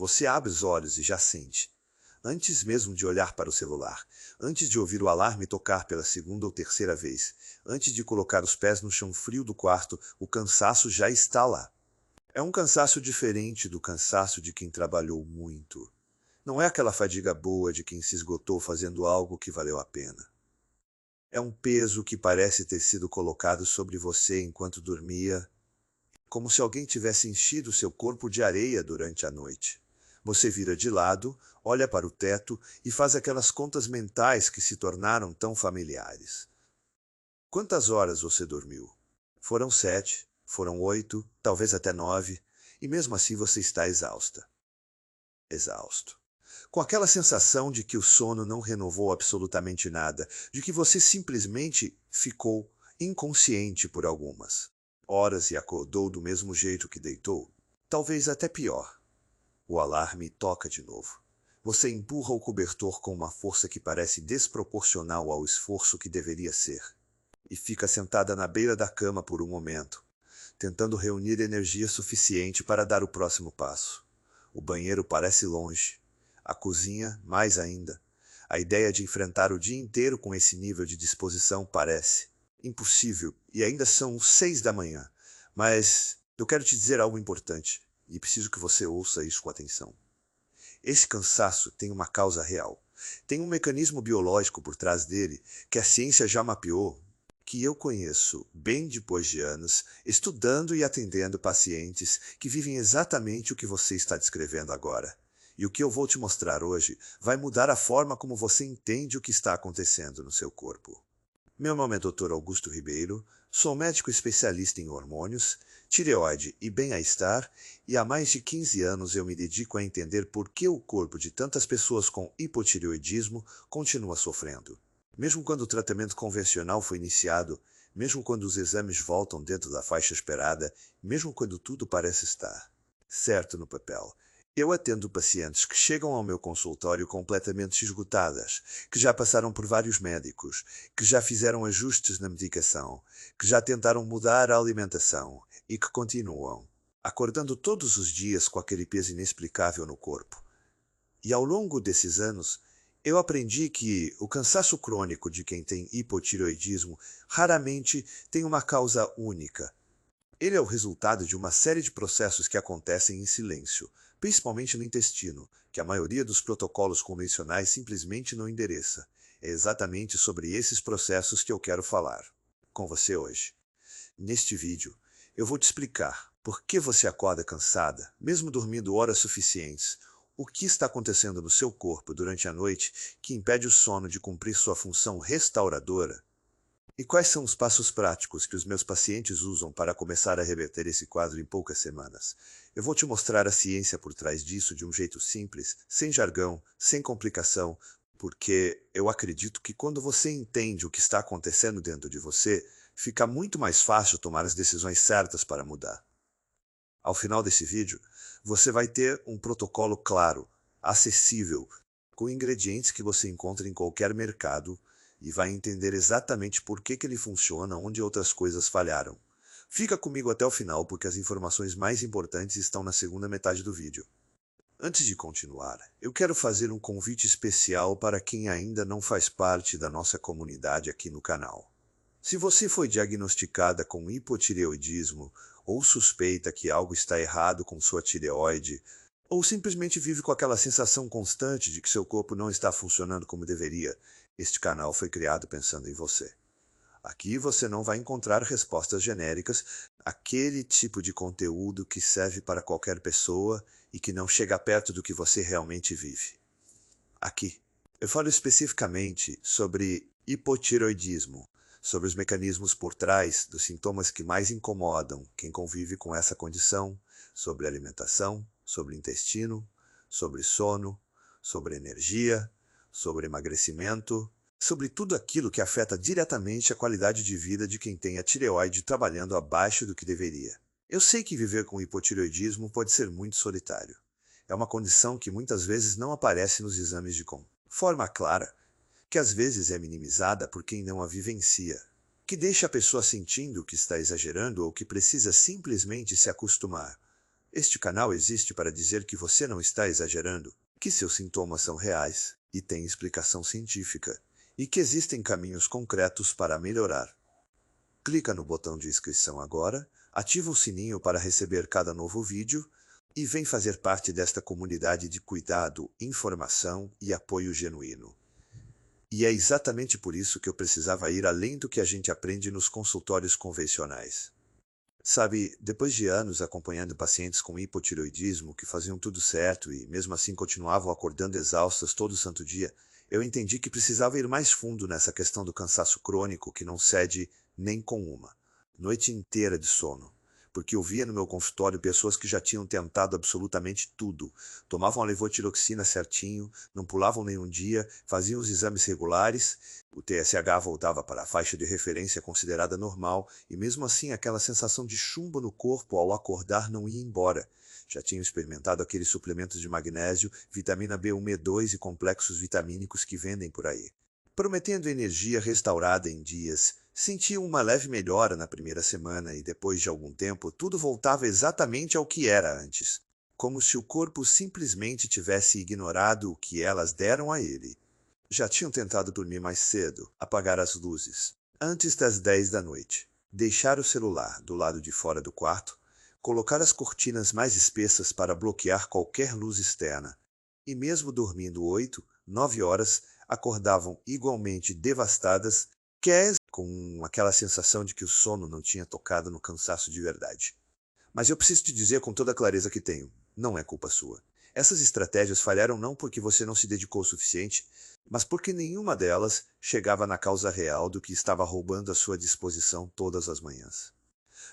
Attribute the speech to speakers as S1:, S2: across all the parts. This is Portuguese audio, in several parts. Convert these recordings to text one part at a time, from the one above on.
S1: Você abre os olhos e já sente. Antes mesmo de olhar para o celular, antes de ouvir o alarme tocar pela segunda ou terceira vez, antes de colocar os pés no chão frio do quarto, o cansaço já está lá. É um cansaço diferente do cansaço de quem trabalhou muito. Não é aquela fadiga boa de quem se esgotou fazendo algo que valeu a pena. É um peso que parece ter sido colocado sobre você enquanto dormia, como se alguém tivesse enchido seu corpo de areia durante a noite. Você vira de lado, olha para o teto e faz aquelas contas mentais que se tornaram tão familiares. Quantas horas você dormiu? Foram 7, foram 8, talvez até 9, e mesmo assim você está exausta. Exausto. Com aquela sensação de que o sono não renovou absolutamente nada, de que você simplesmente ficou inconsciente por algumas horas e acordou do mesmo jeito que deitou, talvez até pior. O alarme toca de novo. Você empurra o cobertor com uma força que parece desproporcional ao esforço que deveria ser, e fica sentada na beira da cama por um momento, tentando reunir energia suficiente para dar o próximo passo. O banheiro parece longe. A cozinha, mais ainda. A ideia de enfrentar o dia inteiro com esse nível de disposição parece impossível, e ainda são 6 da manhã. Mas eu quero te dizer algo importante, e preciso que você ouça isso com atenção. Esse cansaço tem uma causa real. Tem um mecanismo biológico por trás dele que a ciência já mapeou, que eu conheço bem depois de anos, estudando e atendendo pacientes que vivem exatamente o que você está descrevendo agora. E o que eu vou te mostrar hoje vai mudar a forma como você entende o que está acontecendo no seu corpo. Meu nome é Dr. Augusto Ribeiro, sou médico especialista em hormônios, tireoide e bem-estar, e há mais de 15 anos eu me dedico a entender por que o corpo de tantas pessoas com hipotireoidismo continua sofrendo. Mesmo quando o tratamento convencional foi iniciado, mesmo quando os exames voltam dentro da faixa esperada, mesmo quando tudo parece estar certo no papel. Eu atendo pacientes que chegam ao meu consultório completamente esgotadas, que já passaram por vários médicos, que já fizeram ajustes na medicação, que já tentaram mudar a alimentação e que continuam acordando todos os dias com aquele peso inexplicável no corpo. E ao longo desses anos, eu aprendi que o cansaço crônico de quem tem hipotireoidismo raramente tem uma causa única. Ele é o resultado de uma série de processos que acontecem em silêncio, principalmente no intestino, que a maioria dos protocolos convencionais simplesmente não endereça. É exatamente sobre esses processos que eu quero falar com você hoje. Neste vídeo, eu vou te explicar por que você acorda cansada, mesmo dormindo horas suficientes, o que está acontecendo no seu corpo durante a noite que impede o sono de cumprir sua função restauradora. E quais são os passos práticos que os meus pacientes usam para começar a reverter esse quadro em poucas semanas? Eu vou te mostrar a ciência por trás disso de um jeito simples, sem jargão, sem complicação, porque eu acredito que quando você entende o que está acontecendo dentro de você, fica muito mais fácil tomar as decisões certas para mudar. Ao final desse vídeo, você vai ter um protocolo claro, acessível, com ingredientes que você encontra em qualquer mercado, e vai entender exatamente por que ele funciona onde outras coisas falharam. Fica comigo até o final porque as informações mais importantes estão na segunda metade do vídeo. Antes de continuar, eu quero fazer um convite especial para quem ainda não faz parte da nossa comunidade aqui no canal. Se você foi diagnosticada com hipotireoidismo ou suspeita que algo está errado com sua tireoide, ou simplesmente vive com aquela sensação constante de que seu corpo não está funcionando como deveria, este canal foi criado pensando em você. Aqui você não vai encontrar respostas genéricas, aquele tipo de conteúdo que serve para qualquer pessoa e que não chega perto do que você realmente vive. Aqui, eu falo especificamente sobre hipotireoidismo, sobre os mecanismos por trás dos sintomas que mais incomodam quem convive com essa condição, sobre alimentação, sobre intestino, sobre sono, sobre energia, sobre emagrecimento, sobre tudo aquilo que afeta diretamente a qualidade de vida de quem tem a tireoide trabalhando abaixo do que deveria. Eu sei que viver com hipotireoidismo pode ser muito solitário. É uma condição que muitas vezes não aparece nos exames de forma clara, que às vezes é minimizada por quem não a vivencia, que deixa a pessoa sentindo que está exagerando ou que precisa simplesmente se acostumar. Este canal existe para dizer que você não está exagerando, que seus sintomas são reais e têm explicação científica, e que existem caminhos concretos para melhorar. Clica no botão de inscrição agora, ativa o sininho para receber cada novo vídeo e vem fazer parte desta comunidade de cuidado, informação e apoio genuíno. E é exatamente por isso que eu precisava ir além do que a gente aprende nos consultórios convencionais. Sabe, depois de anos acompanhando pacientes com hipotireoidismo que faziam tudo certo e mesmo assim continuavam acordando exaustas todo santo dia, eu entendi que precisava ir mais fundo nessa questão do cansaço crônico que não cede nem com uma noite inteira de sono. Porque eu via no meu consultório pessoas que já tinham tentado absolutamente tudo. Tomavam a levotiroxina certinho, não pulavam nenhum dia, faziam os exames regulares, o TSH voltava para a faixa de referência considerada normal, e mesmo assim aquela sensação de chumbo no corpo ao acordar não ia embora. Já tinham experimentado aqueles suplementos de magnésio, vitamina B1 e B2 e complexos vitamínicos que vendem por aí, prometendo energia restaurada em dias. Sentiam uma leve melhora na primeira semana e depois de algum tempo tudo voltava exatamente ao que era antes, como se o corpo simplesmente tivesse ignorado o que elas deram a ele. Já tinham tentado dormir mais cedo, apagar as luzes, antes das 10 da noite, deixar o celular do lado de fora do quarto, colocar as cortinas mais espessas para bloquear qualquer luz externa, e mesmo dormindo 8, 9 horas, acordavam igualmente devastadas, com aquela sensação de que o sono não tinha tocado no cansaço de verdade. Mas eu preciso te dizer com toda a clareza que tenho, não é culpa sua. Essas estratégias falharam não porque você não se dedicou o suficiente, mas porque nenhuma delas chegava na causa real do que estava roubando a sua disposição todas as manhãs.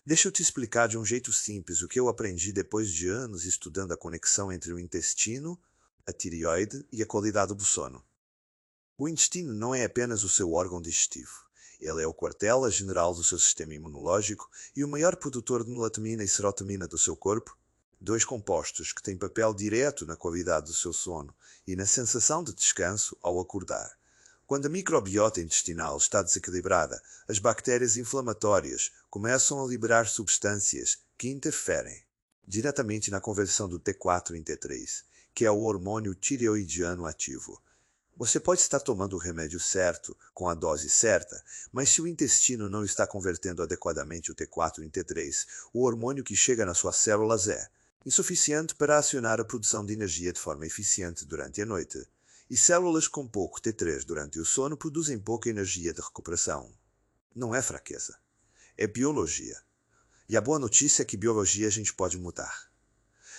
S1: Deixa eu te explicar de um jeito simples o que eu aprendi depois de anos estudando a conexão entre o intestino, a tireoide e a qualidade do sono. O intestino não é apenas o seu órgão digestivo. Ele é o quartel-general do seu sistema imunológico e o maior produtor de melatonina e serotonina do seu corpo, dois compostos que têm papel direto na qualidade do seu sono e na sensação de descanso ao acordar. Quando a microbiota intestinal está desequilibrada, as bactérias inflamatórias começam a liberar substâncias que interferem diretamente na conversão do T4 em T3, que é o hormônio tireoidiano ativo. Você pode estar tomando o remédio certo, com a dose certa, mas se o intestino não está convertendo adequadamente o T4 em T3, o hormônio que chega nas suas células é insuficiente para acionar a produção de energia de forma eficiente durante a noite. E células com pouco T3 durante o sono produzem pouca energia de recuperação. Não é fraqueza, é biologia. E a boa notícia é que biologia a gente pode mudar.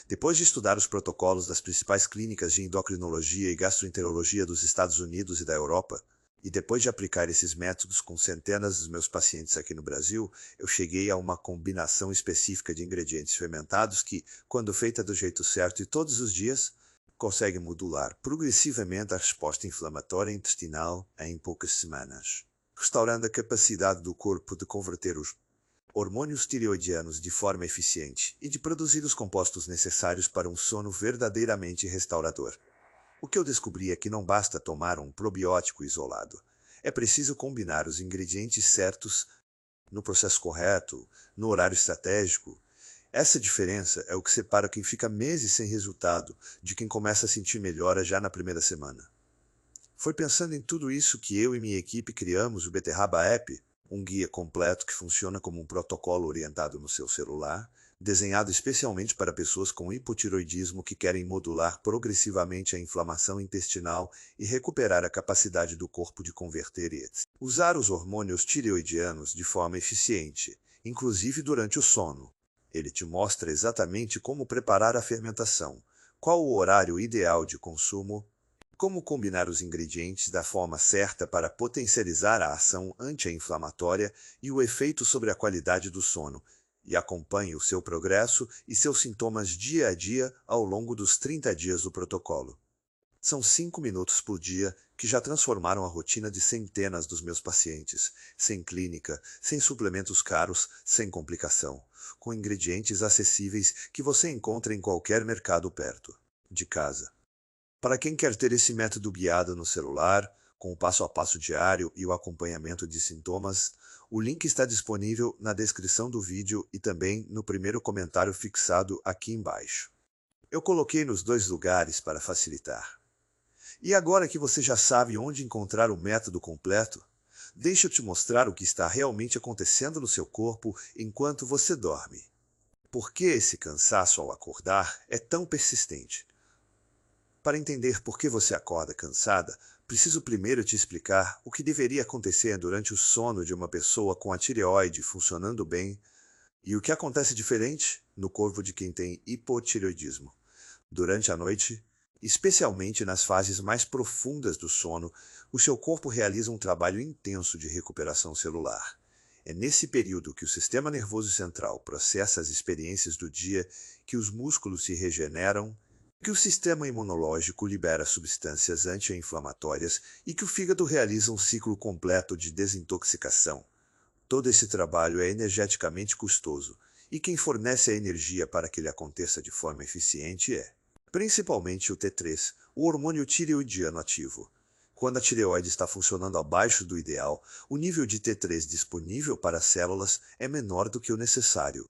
S1: Depois de estudar os protocolos das principais clínicas de endocrinologia e gastroenterologia dos Estados Unidos e da Europa, e depois de aplicar esses métodos com centenas dos meus pacientes aqui no Brasil, eu cheguei a uma combinação específica de ingredientes fermentados que, quando feita do jeito certo e todos os dias, consegue modular progressivamente a resposta inflamatória intestinal em poucas semanas, restaurando a capacidade do corpo de converter os hormônios tireoidianos de forma eficiente e de produzir os compostos necessários para um sono verdadeiramente restaurador. O que eu descobri é que não basta tomar um probiótico isolado. É preciso combinar os ingredientes certos, no processo correto, no horário estratégico. Essa diferença é o que separa quem fica meses sem resultado de quem começa a sentir melhora já na primeira semana. Foi pensando em tudo isso que eu e minha equipe criamos o Beterraba App, um guia completo que funciona como um protocolo orientado no seu celular, desenhado especialmente para pessoas com hipotiroidismo que querem modular progressivamente a inflamação intestinal e recuperar a capacidade do corpo de converter e usar os hormônios tireoidianos de forma eficiente, inclusive durante o sono. Ele te mostra exatamente como preparar a fermentação, qual o horário ideal de consumo, como combinar os ingredientes da forma certa para potencializar a ação anti-inflamatória e o efeito sobre a qualidade do sono, e acompanhe o seu progresso e seus sintomas dia a dia ao longo dos 30 dias do protocolo. São 5 minutos por dia que já transformaram a rotina de centenas dos meus pacientes, sem clínica, sem suplementos caros, sem complicação, com ingredientes acessíveis que você encontra em qualquer mercado perto de casa. Para quem quer ter esse método guiado no celular, com o passo a passo diário e o acompanhamento de sintomas. O link está disponível na descrição do vídeo e também no primeiro comentário fixado aqui embaixo. Eu coloquei nos dois lugares para facilitar. E agora que você já sabe onde encontrar o método completo, deixa eu te mostrar o que está realmente acontecendo no seu corpo enquanto você dorme. Por que esse cansaço ao acordar é tão persistente? Para entender por que você acorda cansada, preciso primeiro te explicar o que deveria acontecer durante o sono de uma pessoa com a tireoide funcionando bem e o que acontece diferente no corpo de quem tem hipotireoidismo. Durante a noite, especialmente nas fases mais profundas do sono, o seu corpo realiza um trabalho intenso de recuperação celular. É nesse período que o sistema nervoso central processa as experiências do dia, que os músculos se regeneram, que o sistema imunológico libera substâncias anti-inflamatórias e que o fígado realiza um ciclo completo de desintoxicação. Todo esse trabalho é energeticamente custoso, e quem fornece a energia para que ele aconteça de forma eficiente é, principalmente, o T3, o hormônio tireoidiano ativo. Quando a tireoide está funcionando abaixo do ideal, o nível de T3 disponível para as células é menor do que o necessário.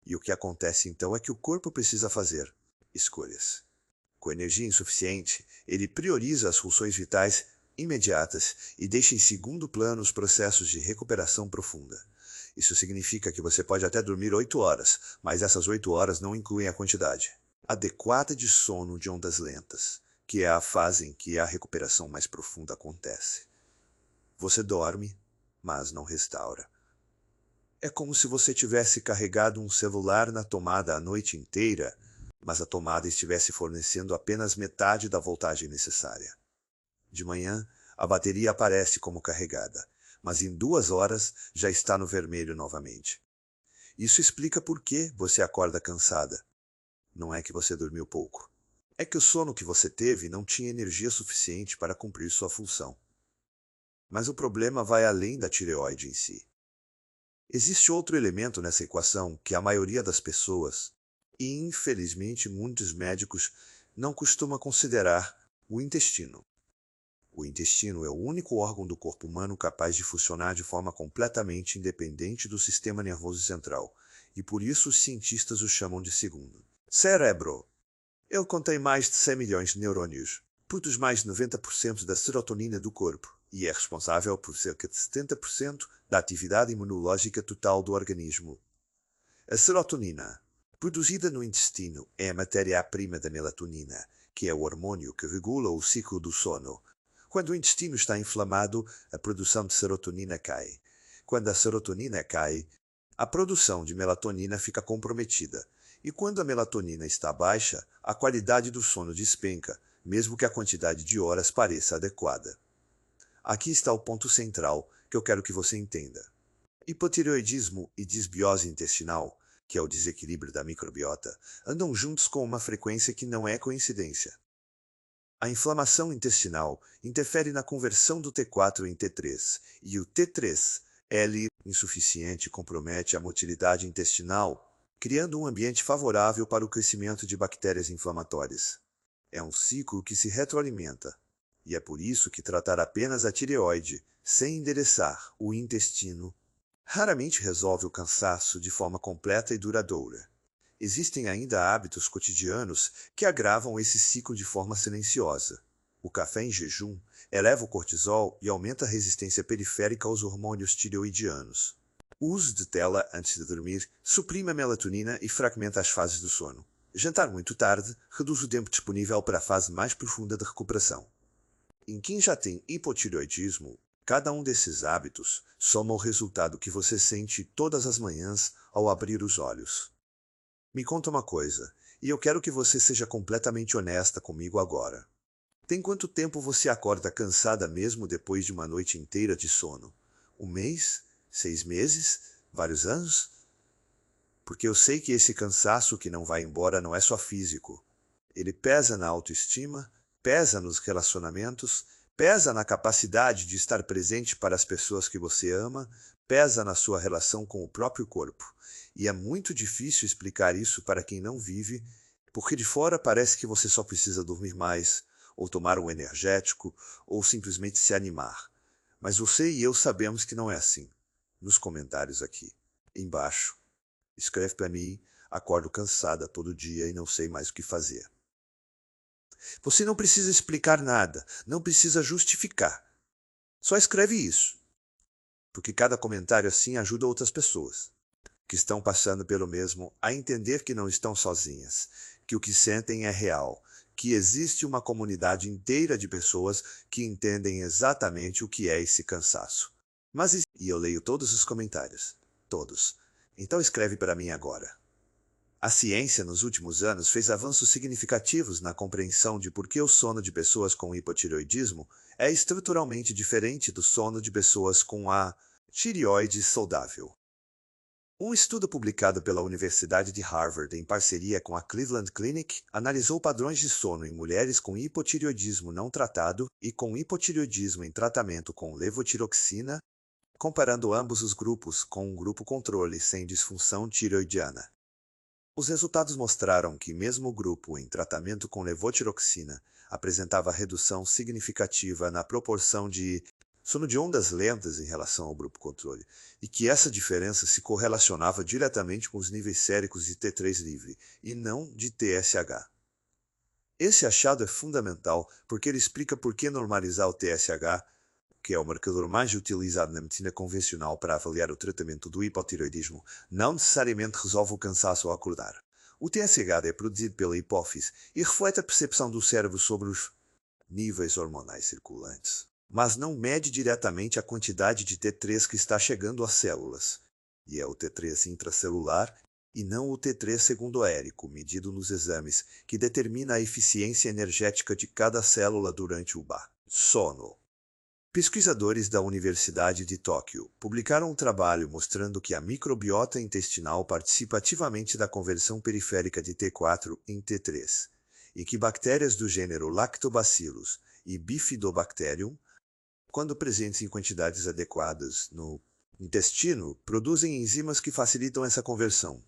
S1: E o que acontece então é que o corpo precisa fazer escolhas. Com energia insuficiente, ele prioriza as funções vitais imediatas e deixa em segundo plano os processos de recuperação profunda. Isso significa que você pode até dormir 8 horas, mas essas 8 horas não incluem a quantidade adequada de sono de ondas lentas, que é a fase em que a recuperação mais profunda acontece. Você dorme, mas não restaura. É como se você tivesse carregado um celular na tomada a noite inteira, mas a tomada estivesse fornecendo apenas metade da voltagem necessária. De manhã, a bateria aparece como carregada, mas em 2 horas já está no vermelho novamente. Isso explica por que você acorda cansada. Não é que você dormiu pouco. É que o sono que você teve não tinha energia suficiente para cumprir sua função. Mas o problema vai além da tireoide em si. Existe outro elemento nessa equação que a maioria das pessoas, e infelizmente muitos médicos, não costuma considerar: o intestino. O intestino é o único órgão do corpo humano capaz de funcionar de forma completamente independente do sistema nervoso central, e por isso os cientistas o chamam de segundo cérebro. Ele contém mais de 100 milhões de neurônios, produz mais de 90% da serotonina do corpo e é responsável por cerca de 70% da atividade imunológica total do organismo. A serotonina, produzida no intestino, é a matéria-prima da melatonina, que é o hormônio que regula o ciclo do sono. Quando o intestino está inflamado, a produção de serotonina cai. Quando a serotonina cai, a produção de melatonina fica comprometida. E quando a melatonina está baixa, a qualidade do sono despenca, mesmo que a quantidade de horas pareça adequada. Aqui está o ponto central que eu quero que você entenda. Hipotireoidismo e disbiose intestinal, que é o desequilíbrio da microbiota, andam juntos com uma frequência que não é coincidência. A inflamação intestinal interfere na conversão do T4 em T3, e o T3L insuficiente compromete a motilidade intestinal, criando um ambiente favorável para o crescimento de bactérias inflamatórias. É um ciclo que se retroalimenta, e é por isso que tratar apenas a tireoide, sem endereçar o intestino, raramente resolve o cansaço de forma completa e duradoura. Existem ainda hábitos cotidianos que agravam esse ciclo de forma silenciosa. O café em jejum eleva o cortisol e aumenta a resistência periférica aos hormônios tireoidianos. O uso de tela antes de dormir suprime a melatonina e fragmenta as fases do sono. Jantar muito tarde reduz o tempo disponível para a fase mais profunda de recuperação. Em quem já tem hipotireoidismo, cada um desses hábitos soma o resultado que você sente todas as manhãs ao abrir os olhos. Me conta uma coisa, e eu quero que você seja completamente honesta comigo agora. Tem quanto tempo você acorda cansada mesmo depois de uma noite inteira de sono? 1 mês? 6 meses? Vários anos? Porque eu sei que esse cansaço que não vai embora não é só físico. Ele pesa na autoestima, pesa nos relacionamentos, pesa na capacidade de estar presente para as pessoas que você ama, pesa na sua relação com o próprio corpo. E é muito difícil explicar isso para quem não vive, porque de fora parece que você só precisa dormir mais, ou tomar um energético, ou simplesmente se animar. Mas você e eu sabemos que não é assim. Nos comentários aqui embaixo, escreve para mim: acordo cansada todo dia e não sei mais o que fazer. Você não precisa explicar nada, não precisa justificar. Só escreve isso, porque cada comentário assim ajuda outras pessoas que estão passando pelo mesmo a entender que não estão sozinhas, que o que sentem é real, que existe uma comunidade inteira de pessoas que entendem exatamente o que é esse cansaço. E eu leio todos os comentários, todos. Então escreve para mim agora. A ciência nos últimos anos fez avanços significativos na compreensão de por que o sono de pessoas com hipotireoidismo é estruturalmente diferente do sono de pessoas com a tireoide saudável. Um estudo publicado pela Universidade de Harvard em parceria com a Cleveland Clinic analisou padrões de sono em mulheres com hipotireoidismo não tratado e com hipotireoidismo em tratamento com levotiroxina, comparando ambos os grupos com um grupo controle sem disfunção tireoidiana. Os resultados mostraram que mesmo o grupo em tratamento com levotiroxina apresentava redução significativa na proporção de sono de ondas lentas em relação ao grupo controle, e que essa diferença se correlacionava diretamente com os níveis séricos de T3 livre, e não de TSH. Esse achado é fundamental porque ele explica por que normalizar o TSH, que é o marcador mais utilizado na medicina convencional para avaliar o tratamento do hipotireoidismo, não necessariamente resolve o cansaço ao acordar. O TSH é produzido pela hipófise e reflete a percepção do cérebro sobre os níveis hormonais circulantes, mas não mede diretamente a quantidade de T3 que está chegando às células, e é o T3 intracelular e não o T3 segundoérico, medido nos exames, que determina a eficiência energética de cada célula durante o sono. Pesquisadores da Universidade de Tóquio publicaram um trabalho mostrando que a microbiota intestinal participa ativamente da conversão periférica de T4 em T3, e que bactérias do gênero Lactobacillus e Bifidobacterium, quando presentes em quantidades adequadas no intestino, produzem enzimas que facilitam essa conversão.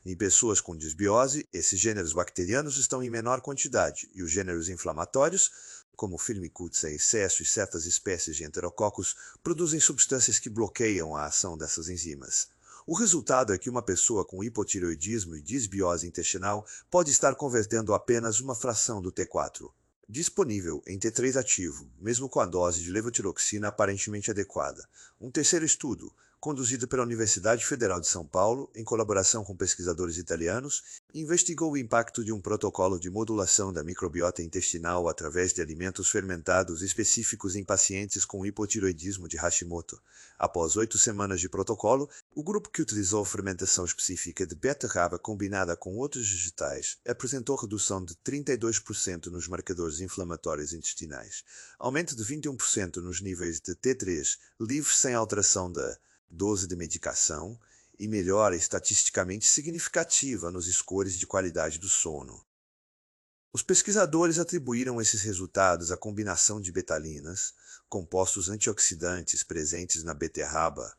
S1: Em pessoas com disbiose, esses gêneros bacterianos estão em menor quantidade, e os gêneros inflamatórios, como Firmicutes em excesso e certas espécies de enterococos, produzem substâncias que bloqueiam a ação dessas enzimas. O resultado é que uma pessoa com hipotireoidismo e disbiose intestinal pode estar convertendo apenas uma fração do T4 disponível em T3 ativo, mesmo com a dose de levotiroxina aparentemente adequada. Um terceiro estudo, conduzido pela Universidade Federal de São Paulo, em colaboração com pesquisadores italianos, investigou o impacto de um protocolo de modulação da microbiota intestinal através de alimentos fermentados específicos em pacientes com hipotireoidismo de Hashimoto. Após 8 semanas de protocolo, o grupo que utilizou fermentação específica de beterraba combinada com outros vegetais apresentou redução de 32% nos marcadores inflamatórios intestinais, aumento de 21% nos níveis de T3 livre sem alteração da dose de medicação e melhora estatisticamente significativa nos scores de qualidade do sono. Os pesquisadores atribuíram esses resultados à combinação de betalinas, compostos antioxidantes presentes na beterraba,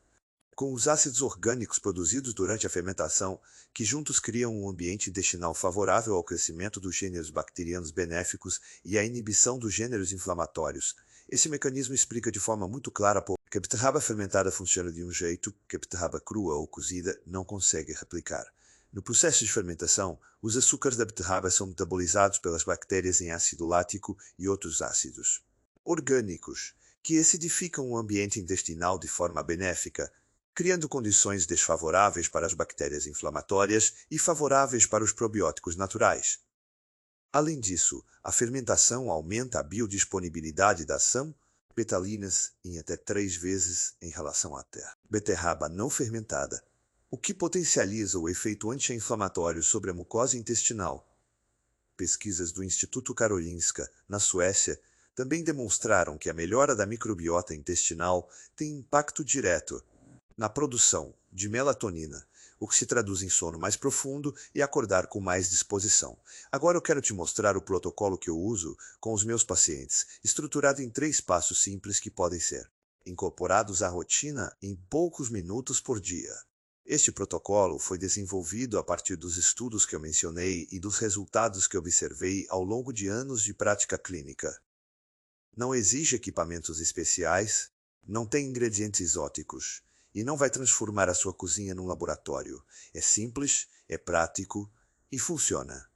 S1: com os ácidos orgânicos produzidos durante a fermentação, que juntos criam um ambiente intestinal favorável ao crescimento dos gêneros bacterianos benéficos e à inibição dos gêneros inflamatórios. Esse mecanismo explica de forma muito clara que a beterraba fermentada funciona de um jeito que a beterraba crua ou cozida não consegue replicar. No processo de fermentação, os açúcares da beterraba são metabolizados pelas bactérias em ácido lático e outros ácidos orgânicos, que acidificam o ambiente intestinal de forma benéfica, criando condições desfavoráveis para as bactérias inflamatórias e favoráveis para os probióticos naturais. Além disso, a fermentação aumenta a biodisponibilidade da ação betalinas em até 3 vezes em relação à beterraba não fermentada, o que potencializa o efeito anti-inflamatório sobre a mucosa intestinal. Pesquisas do Instituto Karolinska, na Suécia, também demonstraram que a melhora da microbiota intestinal tem impacto direto na produção de melatonina, o que se traduz em sono mais profundo e acordar com mais disposição. Agora eu quero te mostrar o protocolo que eu uso com os meus pacientes, estruturado em 3 passos simples que podem ser incorporados à rotina em poucos minutos por dia. Este protocolo foi desenvolvido a partir dos estudos que eu mencionei e dos resultados que observei ao longo de anos de prática clínica. Não exige equipamentos especiais, não tem ingredientes exóticos e não vai transformar a sua cozinha num laboratório. É simples, é prático e funciona.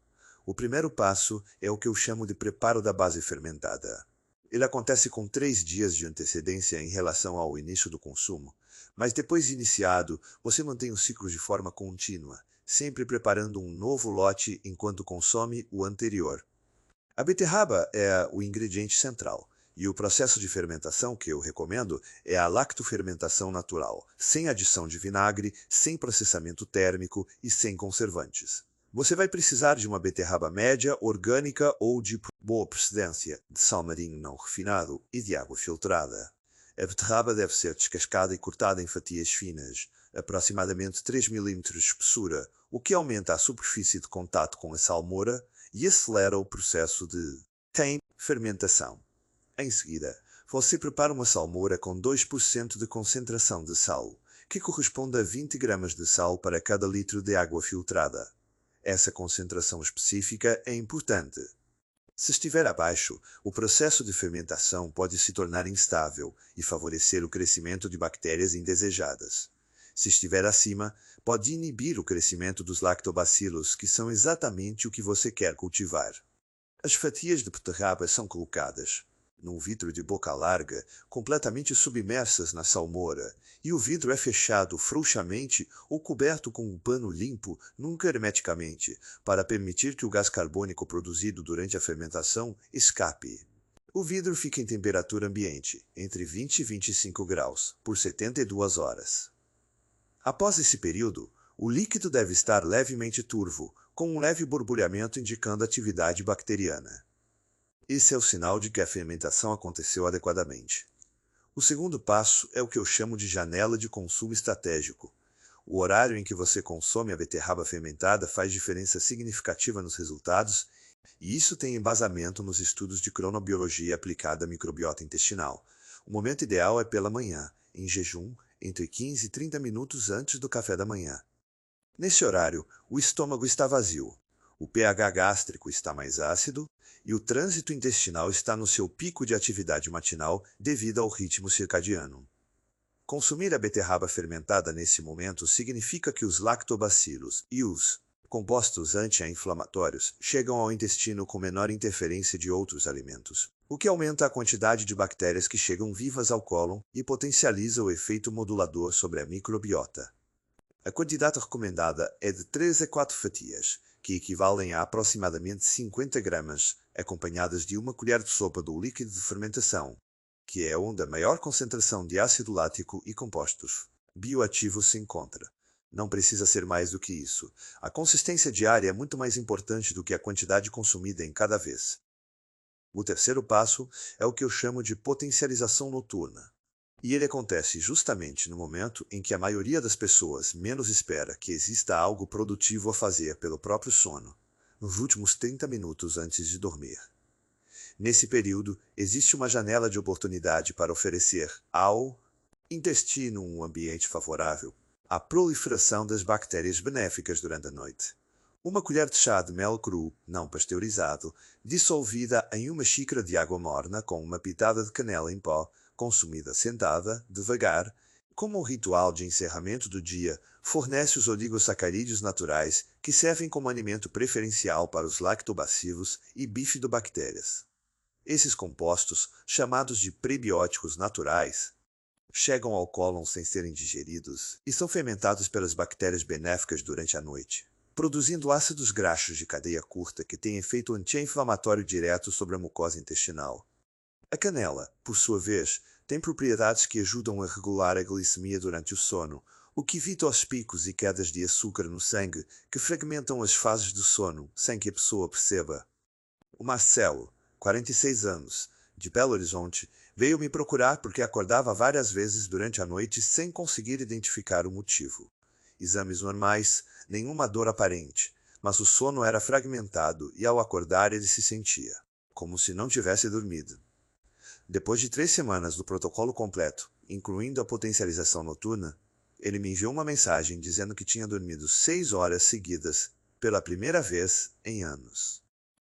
S1: O primeiro passo é o que eu chamo de preparo da base fermentada. Ele acontece com 3 dias de antecedência em relação ao início do consumo, mas depois de iniciado, você mantém o ciclo de forma contínua, sempre preparando um novo lote enquanto consome o anterior. A beterraba é o ingrediente central, e o processo de fermentação que eu recomendo é a lactofermentação natural, sem adição de vinagre, sem processamento térmico e sem conservantes. Você vai precisar de uma beterraba média, orgânica ou de boa procedência, de sal marinho não refinado e de água filtrada. A beterraba deve ser descascada e cortada em fatias finas, aproximadamente 3 mm de espessura, o que aumenta a superfície de contato com a salmoura e acelera o processo de fermentação. Em seguida, você prepara uma salmoura com 2% de concentração de sal, que corresponde a 20 gramas de sal para cada litro de água filtrada. Essa concentração específica é importante. Se estiver abaixo, o processo de fermentação pode se tornar instável e favorecer o crescimento de bactérias indesejadas. Se estiver acima, pode inibir o crescimento dos lactobacilos, que são exatamente o que você quer cultivar. As fatias de beterraba são colocadas num vidro de boca larga, completamente submersas na salmoura, e o vidro é fechado frouxamente ou coberto com um pano limpo, nunca hermeticamente, para permitir que o gás carbônico produzido durante a fermentação escape. O vidro fica em temperatura ambiente, entre 20 e 25 graus, por 72 horas. Após esse período, o líquido deve estar levemente turvo, com um leve borbulhamento indicando atividade bacteriana. Esse é o sinal de que a fermentação aconteceu adequadamente. O segundo passo é o que eu chamo de janela de consumo estratégico. O horário em que você consome a beterraba fermentada faz diferença significativa nos resultados, e isso tem embasamento nos estudos de cronobiologia aplicada à microbiota intestinal. O momento ideal é pela manhã, em jejum, entre 15 e 30 minutos antes do café da manhã. Nesse horário, o estômago está vazio, o pH gástrico está mais ácido e o trânsito intestinal está no seu pico de atividade matinal devido ao ritmo circadiano. Consumir a beterraba fermentada nesse momento significa que os lactobacilos e os compostos anti-inflamatórios chegam ao intestino com menor interferência de outros alimentos, o que aumenta a quantidade de bactérias que chegam vivas ao cólon e potencializa o efeito modulador sobre a microbiota. A quantidade recomendada é de 3 a 4 fatias, que equivalem a aproximadamente 50 gramas, acompanhadas de uma colher de sopa do líquido de fermentação, que é onde a maior concentração de ácido lático e compostos bioativos se encontra. Não precisa ser mais do que isso. A consistência diária é muito mais importante do que a quantidade consumida em cada vez. O terceiro passo é o que eu chamo de potencialização noturna. E ele acontece justamente no momento em que a maioria das pessoas menos espera que exista algo produtivo a fazer pelo próprio sono, nos últimos 30 minutos antes de dormir. Nesse período, existe uma janela de oportunidade para oferecer ao intestino um ambiente favorável à proliferação das bactérias benéficas durante a noite. Uma colher de chá de mel cru, não pasteurizado, dissolvida em uma xícara de água morna com uma pitada de canela em pó, consumida sentada, devagar, como um ritual de encerramento do dia, fornece os oligosacarídeos naturais que servem como alimento preferencial para os lactobacilos e bifidobactérias. Esses compostos, chamados de prebióticos naturais, chegam ao cólon sem serem digeridos e são fermentados pelas bactérias benéficas durante a noite, produzindo ácidos graxos de cadeia curta que têm efeito anti-inflamatório direto sobre a mucosa intestinal. A canela, por sua vez, tem propriedades que ajudam a regular a glicemia durante o sono, o que evita os picos e quedas de açúcar no sangue que fragmentam as fases do sono sem que a pessoa perceba. O Marcelo, 46 anos, de Belo Horizonte, veio me procurar porque acordava várias vezes durante a noite sem conseguir identificar o motivo. Exames normais, nenhuma dor aparente, mas o sono era fragmentado e ao acordar ele se sentia como se não tivesse dormido. Depois de 3 semanas do protocolo completo, incluindo a potencialização noturna, Ele me enviou uma mensagem dizendo que tinha dormido 6 horas seguidas, pela primeira vez em anos.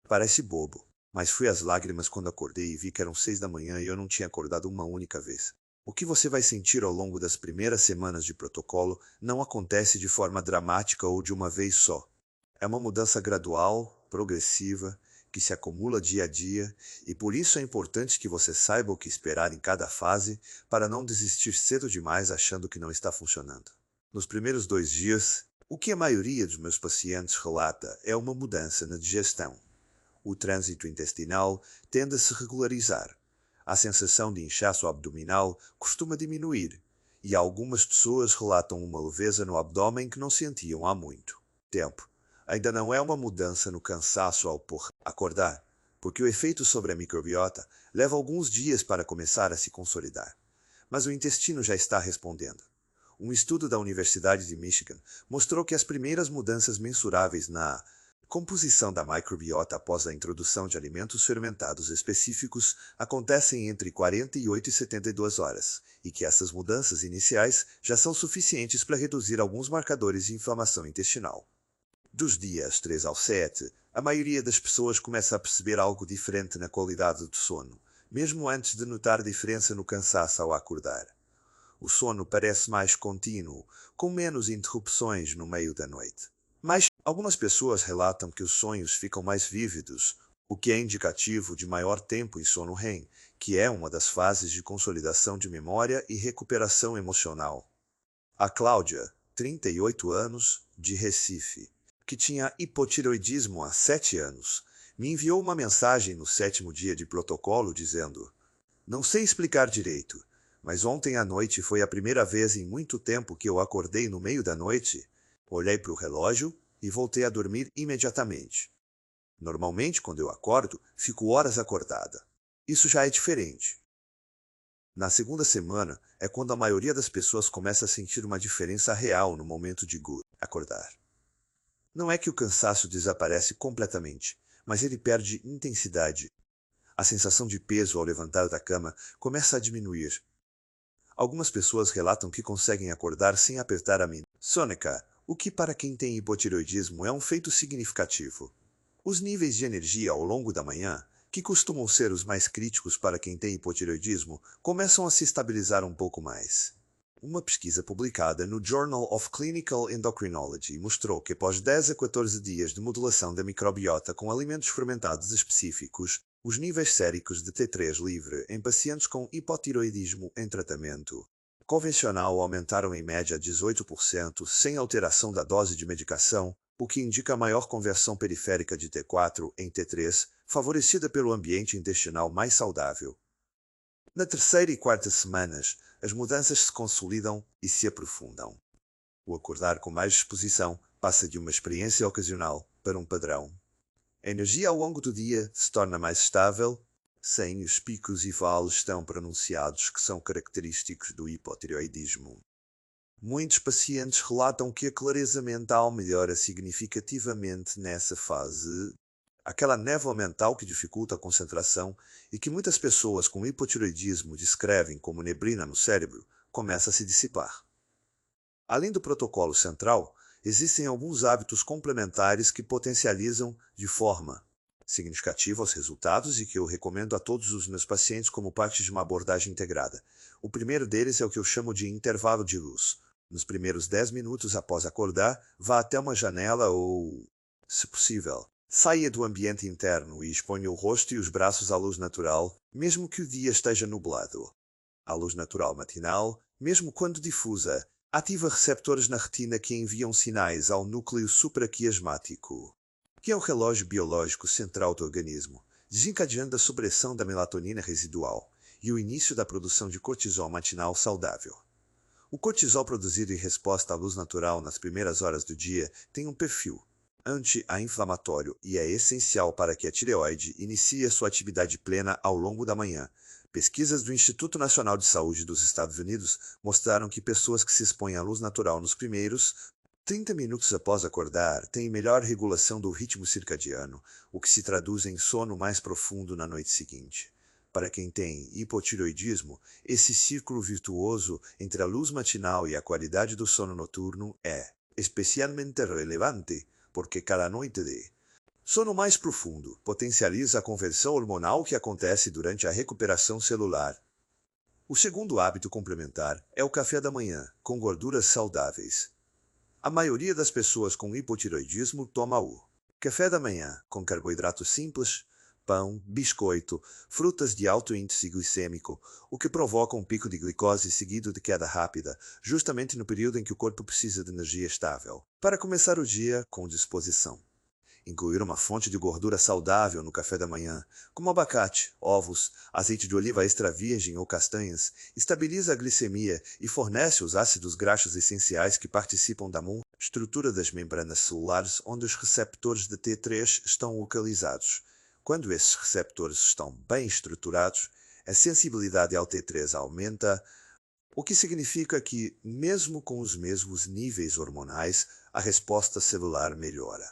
S1: Parece bobo, mas fui às lágrimas quando acordei e vi que eram 6 da manhã e eu não tinha acordado uma única vez. O que você vai sentir ao longo das primeiras semanas de protocolo não acontece de forma dramática ou de uma vez só. É uma mudança gradual, progressiva, que se acumula dia a dia, e por isso é importante que você saiba o que esperar em cada fase, para não desistir cedo demais achando que não está funcionando. Nos primeiros 2 dias, o que a maioria dos meus pacientes relata é uma mudança na digestão. O trânsito intestinal tende a se regularizar. A sensação de inchaço abdominal costuma diminuir, e algumas pessoas relatam uma leveza no abdômen que não sentiam há muito tempo. Ainda não é uma mudança no cansaço ao acordar, porque o efeito sobre a microbiota leva alguns dias para começar a se consolidar. Mas o intestino já está respondendo. Um estudo da Universidade de Michigan mostrou que as primeiras mudanças mensuráveis na composição da microbiota após a introdução de alimentos fermentados específicos acontecem entre 48 e 72 horas, e que essas mudanças iniciais já são suficientes para reduzir alguns marcadores de inflamação intestinal. Dos dias 3 ao 7, a maioria das pessoas começa a perceber algo diferente na qualidade do sono, mesmo antes de notar diferença no cansaço ao acordar. O sono parece mais contínuo, com menos interrupções no meio da noite. Mas algumas pessoas relatam que os sonhos ficam mais vívidos, o que é indicativo de maior tempo em sono REM, que é uma das fases de consolidação de memória e recuperação emocional. A Cláudia, 38 anos, de Recife, que tinha hipotireoidismo há 7 anos, me enviou uma mensagem no 7º dia de protocolo dizendo: "Não sei explicar direito, mas ontem à noite foi a primeira vez em muito tempo que eu acordei no meio da noite, olhei para o relógio e voltei a dormir imediatamente. Normalmente, quando eu acordo, fico horas acordada. Isso já é diferente." Na segunda semana é quando a maioria das pessoas começa a sentir uma diferença real no momento de acordar. Não é que o cansaço desaparece completamente, mas ele perde intensidade. A sensação de peso ao levantar da cama começa a diminuir. Algumas pessoas relatam que conseguem acordar sem apertar a sônica, o que para quem tem hipotireoidismo é um feito significativo. Os níveis de energia ao longo da manhã, que costumam ser os mais críticos para quem tem hipotireoidismo, começam a se estabilizar um pouco mais. Uma pesquisa publicada no Journal of Clinical Endocrinology mostrou que após 10 a 14 dias de modulação da microbiota com alimentos fermentados específicos, os níveis séricos de T3 livre em pacientes com hipotireoidismo em tratamento convencional aumentaram em média 18% sem alteração da dose de medicação, o que indica maior conversão periférica de T4 em T3, favorecida pelo ambiente intestinal mais saudável. Na terceira e quarta semanas, as mudanças se consolidam e se aprofundam. O acordar com mais disposição passa de uma experiência ocasional para um padrão. A energia ao longo do dia se torna mais estável, sem os picos e vales tão pronunciados que são característicos do hipotireoidismo. Muitos pacientes relatam que a clareza mental melhora significativamente nessa fase. Aquela névoa mental que dificulta a concentração e que muitas pessoas com hipotireoidismo descrevem como neblina no cérebro, começa a se dissipar. Além do protocolo central, existem alguns hábitos complementares que potencializam de forma significativa os resultados e que eu recomendo a todos os meus pacientes como parte de uma abordagem integrada. O primeiro deles é o que eu chamo de intervalo de luz. Nos primeiros 10 minutos após acordar, vá até uma janela ou, se possível, saia do ambiente interno e exponha o rosto e os braços à luz natural, mesmo que o dia esteja nublado. A luz natural matinal, mesmo quando difusa, ativa receptores na retina que enviam sinais ao núcleo supraquiasmático, que é o relógio biológico central do organismo, desencadeando a supressão da melatonina residual e o início da produção de cortisol matinal saudável. O cortisol produzido em resposta à luz natural nas primeiras horas do dia tem um perfil anti-inflamatório e é essencial para que a tireoide inicie a sua atividade plena ao longo da manhã. Pesquisas do Instituto Nacional de Saúde dos Estados Unidos mostraram que pessoas que se expõem à luz natural nos primeiros 30 minutos após acordar têm melhor regulação do ritmo circadiano, o que se traduz em sono mais profundo na noite seguinte. Para quem tem hipotireoidismo, esse círculo virtuoso entre a luz matinal e a qualidade do sono noturno é especialmente relevante, porque cada noite de sono mais profundo potencializa a conversão hormonal que acontece durante a recuperação celular. O segundo hábito complementar é o café da manhã, com gorduras saudáveis. A maioria das pessoas com hipotireoidismo toma o café da manhã, com carboidratos simples, pão, biscoito, frutas de alto índice glicêmico, o que provoca um pico de glicose seguido de queda rápida, justamente no período em que o corpo precisa de energia estável, para começar o dia com disposição. Incluir uma fonte de gordura saudável no café da manhã, como abacate, ovos, azeite de oliva extra virgem ou castanhas, estabiliza a glicemia e fornece os ácidos graxos essenciais que participam da estrutura das membranas celulares onde os receptores de T3 estão localizados. Quando esses receptores estão bem estruturados, a sensibilidade ao T3 aumenta, o que significa que, mesmo com os mesmos níveis hormonais, a resposta celular melhora.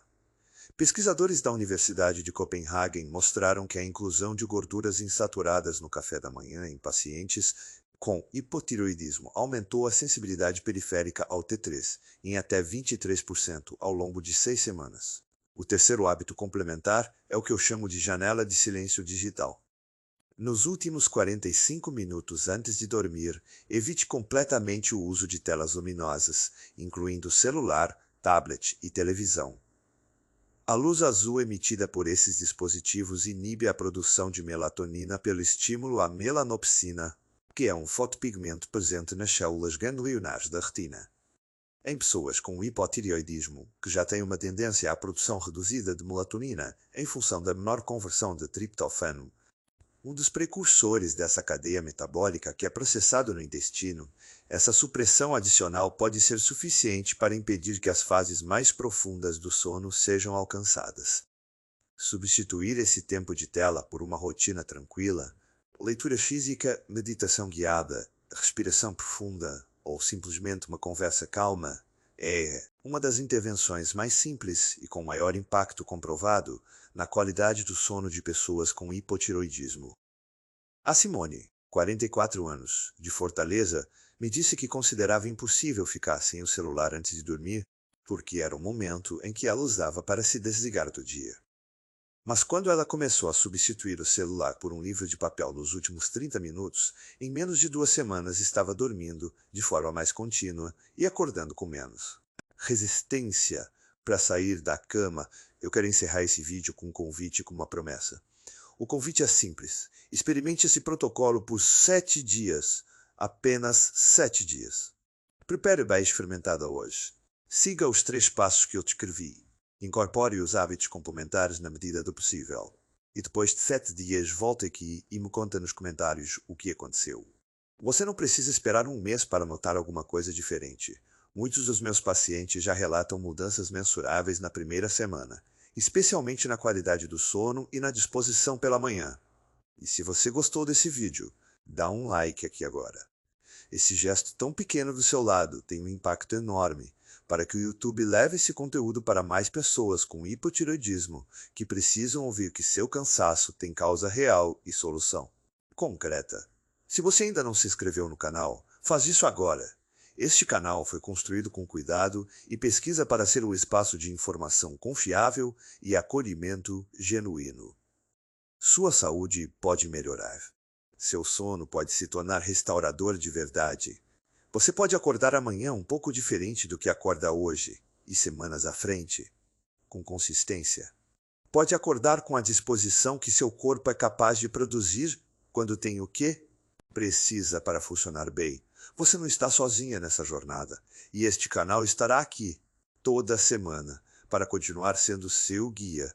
S1: Pesquisadores da Universidade de Copenhagen mostraram que a inclusão de gorduras insaturadas no café da manhã em pacientes com hipotireoidismo aumentou a sensibilidade periférica ao T3 em até 23% ao longo de 6 semanas. O terceiro hábito complementar é o que eu chamo de janela de silêncio digital. Nos últimos 45 minutos antes de dormir, evite completamente o uso de telas luminosas, incluindo celular, tablet e televisão. A luz azul emitida por esses dispositivos inibe a produção de melatonina pelo estímulo à melanopsina, que é um fotopigmento presente nas células ganglionares da retina. Em pessoas com hipotireoidismo, que já têm uma tendência à produção reduzida de melatonina em função da menor conversão de triptofano, um dos precursores dessa cadeia metabólica que é processado no intestino, essa supressão adicional pode ser suficiente para impedir que as fases mais profundas do sono sejam alcançadas. Substituir esse tempo de tela por uma rotina tranquila, leitura física, meditação guiada, respiração profunda ou simplesmente uma conversa calma, é uma das intervenções mais simples e com maior impacto comprovado na qualidade do sono de pessoas com hipotireoidismo. A Simone, 44 anos, de Fortaleza, me disse que considerava impossível ficar sem o celular antes de dormir, porque era o momento em que ela usava para se desligar do dia. Mas quando ela começou a substituir o celular por um livro de papel nos últimos 30 minutos, em menos de 2 semanas estava dormindo de forma mais contínua e acordando com menos resistência para sair da cama. Eu quero encerrar esse vídeo com um convite, com uma promessa. O convite é simples. Experimente esse protocolo por 7 dias. Apenas 7 dias. Prepare o beijo fermentada hoje. Siga os 3 passos que eu descrevi. Incorpore os hábitos complementares na medida do possível. E depois de 7 dias, volte aqui e me conta nos comentários o que aconteceu. Você não precisa esperar um mês para notar alguma coisa diferente. Muitos dos meus pacientes já relatam mudanças mensuráveis na primeira semana, especialmente na qualidade do sono e na disposição pela manhã. E se você gostou desse vídeo, dá um like aqui agora. Esse gesto tão pequeno do seu lado tem um impacto enorme para que o YouTube leve esse conteúdo para mais pessoas com hipotireoidismo que precisam ouvir que seu cansaço tem causa real e solução concreta. Se você ainda não se inscreveu no canal, faz isso agora. Este canal foi construído com cuidado e pesquisa para ser um espaço de informação confiável e acolhimento genuíno. Sua saúde pode melhorar. Seu sono pode se tornar restaurador de verdade. Você pode acordar amanhã um pouco diferente do que acorda hoje e semanas à frente, com consistência. Pode acordar com a disposição que seu corpo é capaz de produzir quando tem o que precisa para funcionar bem. Você não está sozinha nessa jornada, e este canal estará aqui toda semana para continuar sendo seu guia.